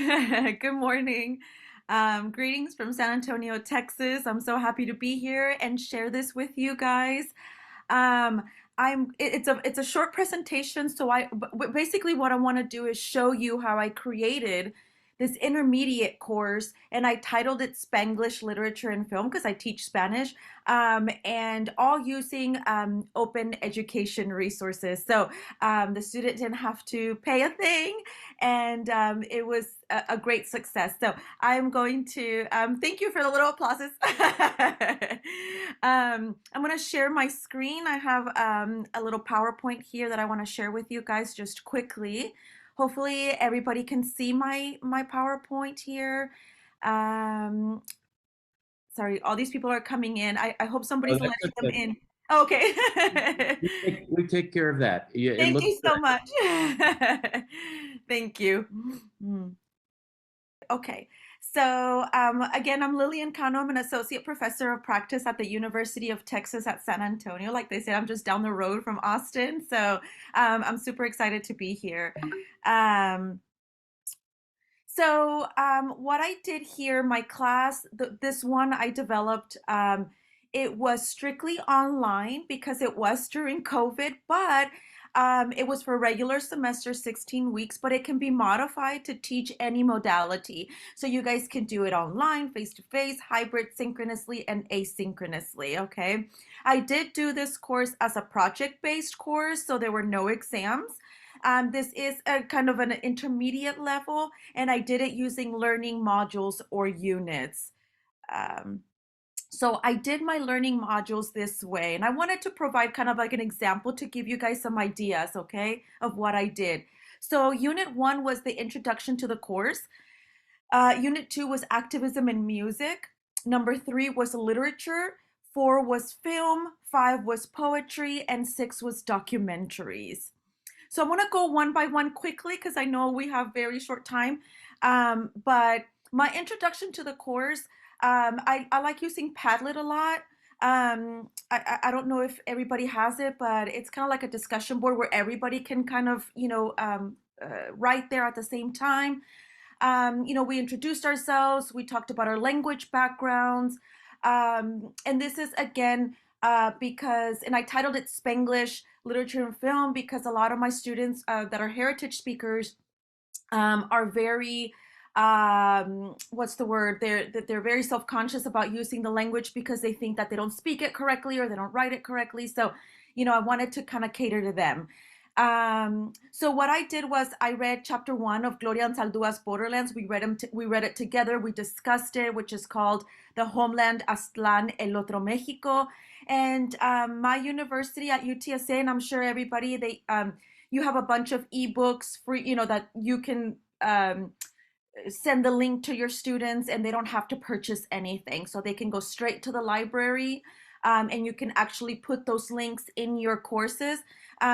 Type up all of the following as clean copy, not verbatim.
Good morning. Greetings from San Antonio, Texas. I'm so happy to be here and share this with you guys. Um, it's a short presentation, so basically what I want to do is show you how I created this intermediate course, and I titled it Spanglish Literature and Film because I teach Spanish, and all using open education resources. So the student didn't have to pay a thing, and it was a great success. So I'm going to thank you for the little applauses. I'm going to share my screen. I have a little PowerPoint here that I want to share with you guys just quickly. Hopefully everybody can see my PowerPoint here. Um, Sorry, all these people are coming in. I hope Oh, somebody's that's letting them okay. in. Okay. We take care of that. Yeah, it Thank looks you good. so much. Thank you. Okay, so again, I'm Lillian Kano. I'm an associate professor of practice at the University of Texas at San Antonio. Like they said, I'm just down the road from Austin, so I'm super excited to be here. Um, what I did here, my class, this one I developed, it was strictly online because it was during COVID, but it was for regular semester, 16 weeks, but it can be modified to teach any modality. So you guys can do it online, face-to-face, hybrid, synchronously, and asynchronously, okay? I did do this course as a project-based course, so there were no exams. This is a kind of an intermediate level, and I did it using learning modules or units. Um, so I did my learning modules this way, and I wanted to provide kind of like an example to give you guys some ideas, okay, of what I did. So unit one was the introduction to the course. Unit two was activism and music. Number three was literature. Four was film. Five was poetry, and six was documentaries. So I'm going to go one by one quickly because I know we have very short time. But my introduction to the course, I like using Padlet a lot. I don't know if everybody has it, but it's kind of like a discussion board where everybody can kind of, write there at the same time. We introduced ourselves, we talked about our language backgrounds. And this is again, and I titled it Spanglish Literature and Film because a lot of my students that are heritage speakers are very, what's the word? They're very self-conscious about using the language because they think that they don't speak it correctly or they don't write it correctly. So, I wanted to kind of cater to them. So what I did was I read chapter one of Gloria Anzaldua's Borderlands. We read it together. We discussed it, which is called The Homeland Aztlán, El Otro México. And my university at UTSA, and I'm sure everybody, you have a bunch of ebooks free, that you can send the link to your students and they don't have to purchase anything. So they can go straight to the library, and you can actually put those links in your courses.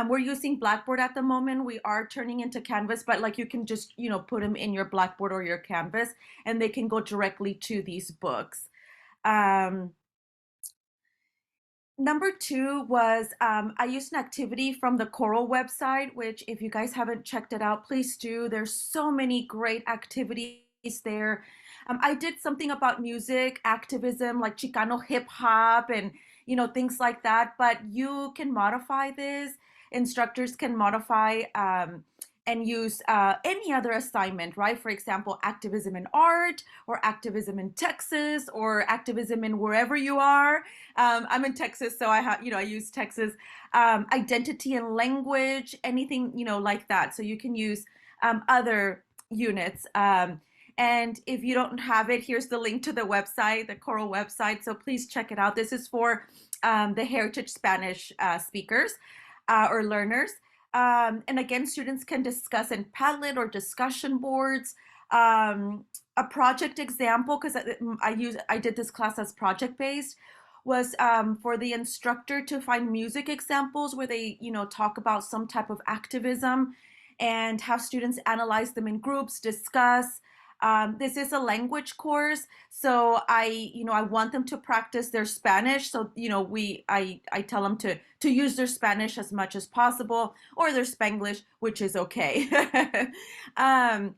We're using Blackboard at the moment. We are turning into Canvas, but like you can just, put them in your Blackboard or your Canvas and they can go directly to these books. Number two was I used an activity from the COERLL website, which if you guys haven't checked it out, please do. There's so many great activities there. I did something about music, activism, like Chicano hip hop and, things like that, but you can modify this. Instructors can modify and use any other assignment, right? For example, activism in art or activism in Texas or activism in wherever you are. I'm in Texas, so I use Texas. Identity and language, anything, like that. So you can use other units. And if you don't have it, here's the link to the website, the COERLL website. So please check it out. This is for the Heritage Spanish speakers or learners. And again, students can discuss in Padlet or discussion boards. A project example, because I did this class as project based, was for the instructor to find music examples where they, talk about some type of activism and have students analyze them in groups, discuss. This is a language course, so I want them to practice their Spanish. So, I tell them to use their Spanish as much as possible, or their Spanglish, which is okay. um,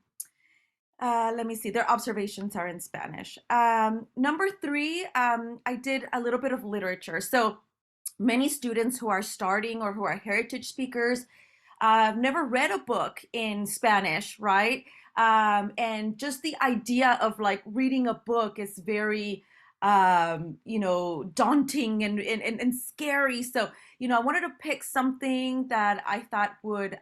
Let me see. Their observations are in Spanish. Number three, I did a little bit of literature. So many students who are starting or who are heritage speakers never read a book in Spanish, right? And just the idea of like reading a book is very, daunting and scary. So, I wanted to pick something that I thought would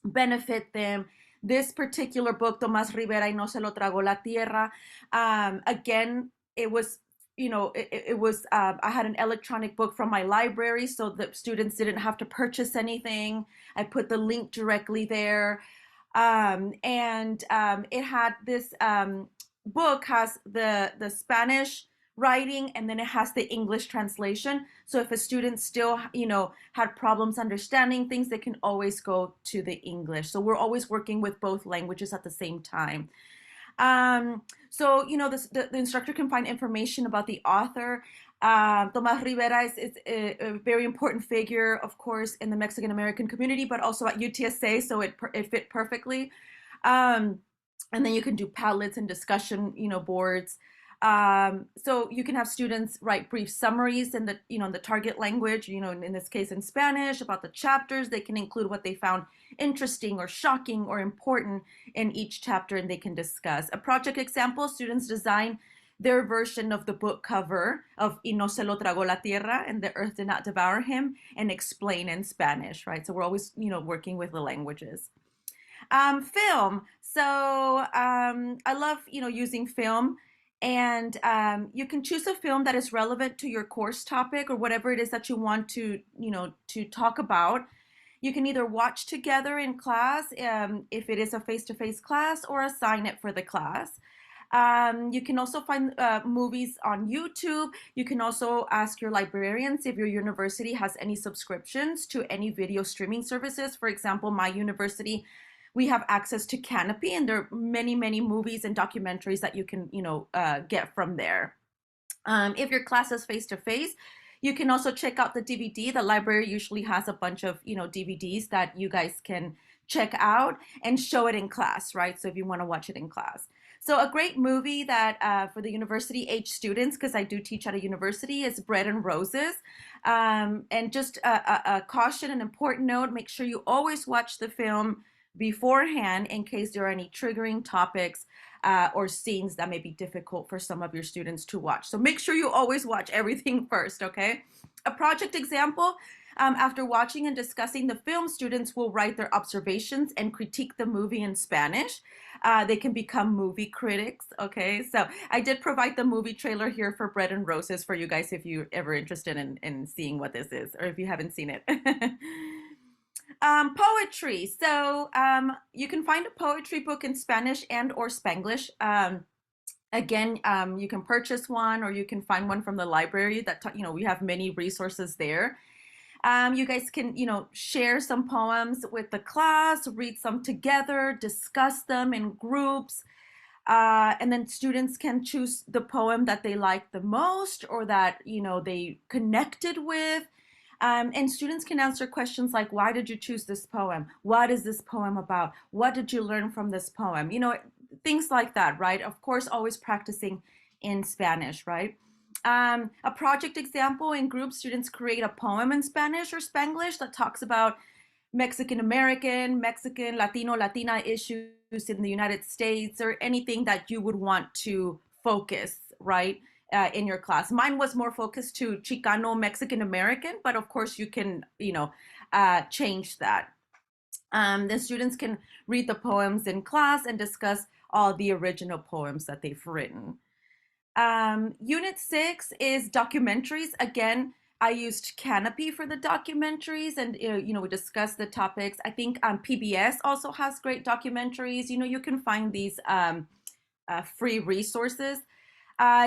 benefit them. This particular book, Tomás Rivera y no se lo tragó la tierra, again, it was, I had an electronic book from my library so that students didn't have to purchase anything. I put the link directly there. And it had this book has the Spanish writing and then it has the English translation. So if a student still, had problems understanding things, they can always go to the English. So we're always working with both languages at the same time. So, the instructor can find information about the author. Tomas Rivera is a very important figure, of course, in the Mexican American community, but also at UTSA, so it fit perfectly. Um, and then you can do Padlets and discussion, boards. So you can have students write brief summaries in the target language, in this case in Spanish about the chapters. They can include what they found interesting or shocking or important in each chapter and they can discuss. A project example, students design their version of the book cover of Y no se lo tragó la tierra, and the earth did not devour him, and explain in Spanish, right? So we're always, working with the languages. Film. So I love, using film. And you can choose a film that is relevant to your course topic or whatever it is that you want to talk about. You can either watch together in class if it is a face-to-face class or assign it for the class. You can also find movies on YouTube. You can also ask your librarians if your university has any subscriptions to any video streaming services. For example, my university, we have access to Canopy, and there are many, many movies and documentaries that you can, get from there. If your class is face to face, you can also check out the DVD. The library usually has a bunch of, DVDs that you guys can check out and show it in class, right? So if you want to watch it in class. So a great movie that for the university age students, because I do teach at a university, is Bread and Roses. And just a caution, an important note, make sure you always watch the film beforehand in case there are any triggering topics or scenes that may be difficult for some of your students to watch. So make sure you always watch everything first, okay? A project example, after watching and discussing the film, students will write their observations and critique the movie in Spanish. They can become movie critics, okay? So I did provide the movie trailer here for Bread and Roses for you guys if you're ever interested in seeing what this is or if you haven't seen it. Poetry. So you can find a poetry book in Spanish and or Spanglish. Again, you can purchase one or you can find one from the library that, we have many resources there. You guys can, share some poems with the class, read some together, discuss them in groups. And then students can choose the poem that they like the most or that, they connected with. And students can answer questions like, why did you choose this poem? What is this poem about? What did you learn from this poem? Things like that, right? Of course, always practicing in Spanish, right? A project example in group, students create a poem in Spanish or Spanglish that talks about Mexican American, Mexican, Latino, Latina issues in the United States or anything that you would want to focus, right? In your class. Mine was more focused to Chicano Mexican American, but of course you can, change that. The students can read the poems in class and discuss all the original poems that they've written. Unit 6 is documentaries. Again, I used Canopy for the documentaries and, we discussed the topics. I think PBS also has great documentaries. You can find these free resources.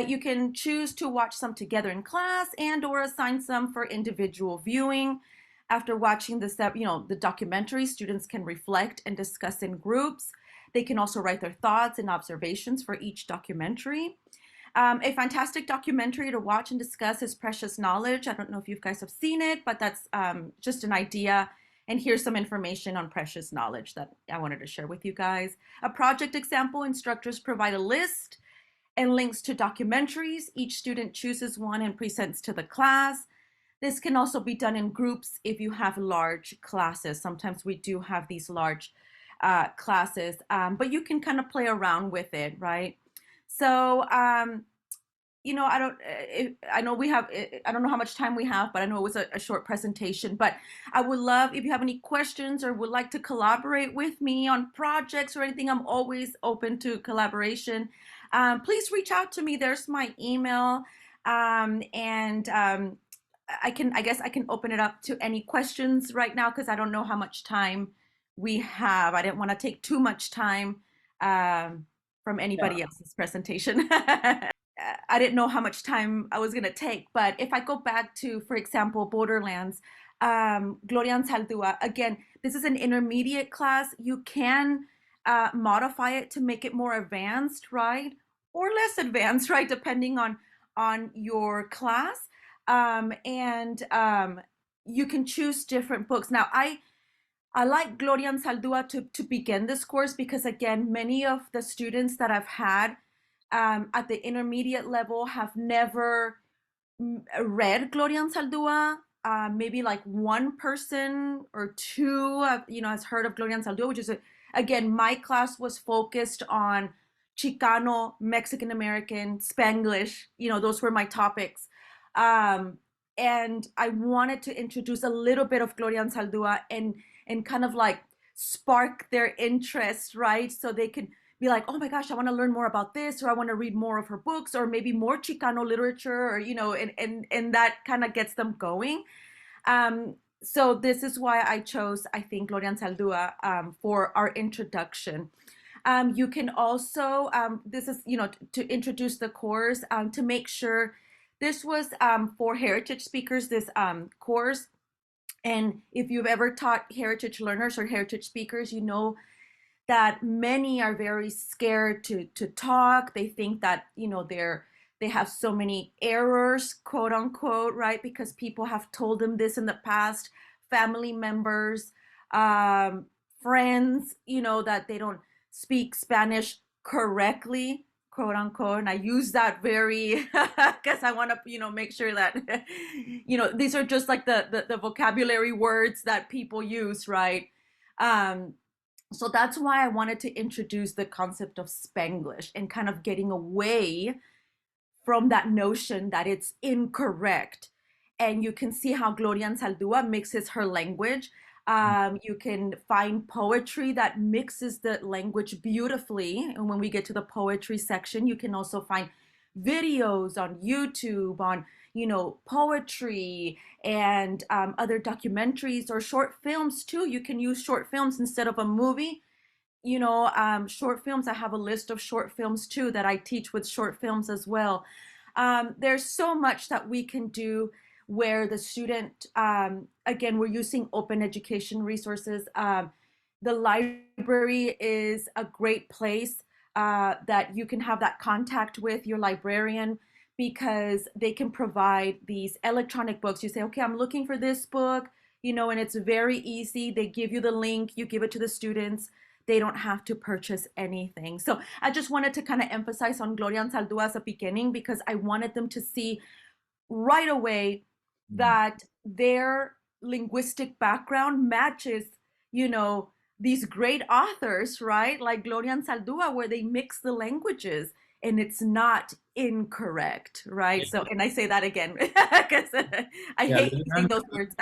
You can choose to watch some together in class and or assign some for individual viewing. After watching the documentary, students can reflect and discuss in groups. They can also write their thoughts and observations for each documentary. A fantastic documentary to watch and discuss is Precious Knowledge. I don't know if you guys have seen it, but that's just an idea And here's some information on precious knowledge that I wanted to share with you guys. A project example, instructors provide a list and links to documentaries. Each student chooses one and presents to the class. This can also be done in groups if you have large classes. Sometimes we do have these large classes, but you can kind of play around with it, right? So I don't, I know we have, I don't know how much time we have, but I know it was a short presentation, but I would love, if you have any questions or would like to collaborate with me on projects or anything, I'm always open to collaboration. Please reach out to me. There's my email. And I guess I can open it up to any questions right now because I don't know how much time we have. I didn't want to take too much time from Yeah. anybody else's presentation. I didn't know how much time I was going to take. But if I go back to, for example, Borderlands, Gloria Saldua, again, this is an intermediate class. You can modify it to make it more advanced, right? Or less advanced, right? Depending on your class. And you can choose different books. Now, I like Gloria Saldua to begin this course because, again, many of the students that I've had at the intermediate level have never read Gloria Saldua. Maybe like one person or two, has heard of Gloria Saldua, which is, again, my class was focused on Chicano, Mexican American, Spanglish. Those were my topics. And I wanted to introduce a little bit of Gloria Saldua and kind of like spark their interest, right? So they could be like, oh my gosh, I want to learn more about this, or I want to read more of her books, or maybe more Chicano literature, or and that kind of gets them going. So this is why I chose, I think, Gloria Saldua for our introduction. You can also, this is, to introduce the course, to make sure this was for heritage speakers, this course. And if you've ever taught heritage learners or heritage speakers, you know that many are very scared to talk. They think that they have so many errors, quote unquote, right? Because people have told them this in the past, family members, friends, that they don't speak Spanish correctly, quote unquote. And I use that very because I want to make sure that these are just like the vocabulary words that people use, right? um so that's why I wanted to introduce the concept of Spanglish and kind of getting away from that notion that it's incorrect. And you can see how Gloria Saldua mixes her language. You can find poetry that mixes the language beautifully. And when we get to the poetry section, you can also find videos on YouTube on, poetry and other documentaries or short films too. You can use short films instead of a movie. Short films, I have a list of short films too that I teach with short films as well. There's so much that we can do where the student, again, we're using open education resources. The library is a great place that you can have that contact with your librarian because they can provide these electronic books. You say, okay, I'm looking for this book, and it's very easy. They give you the link, you give it to the students. They don't have to purchase anything. So I just wanted to kind of emphasize on Gloria Saldua as a beginning because I wanted them to see right away that their linguistic background matches, these great authors, right? Like Gloria Saldua, where they mix the languages and it's not incorrect, right? So, and I say that again because I Yeah, hate using those words.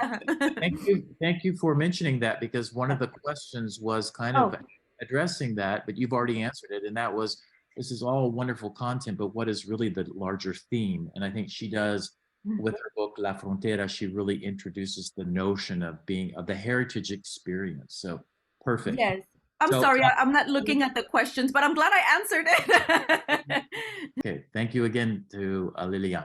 thank you for mentioning that because one of the questions was kind of Oh, addressing that, but you've already answered it, and that was this is all wonderful content, but what is really the larger theme? And I think she does with her book La Frontera. She really introduces the notion of the heritage experience. So perfect. yes. I'm So sorry, I'm not looking at the questions, but I'm glad I answered it. okay, thank you again to Lillian.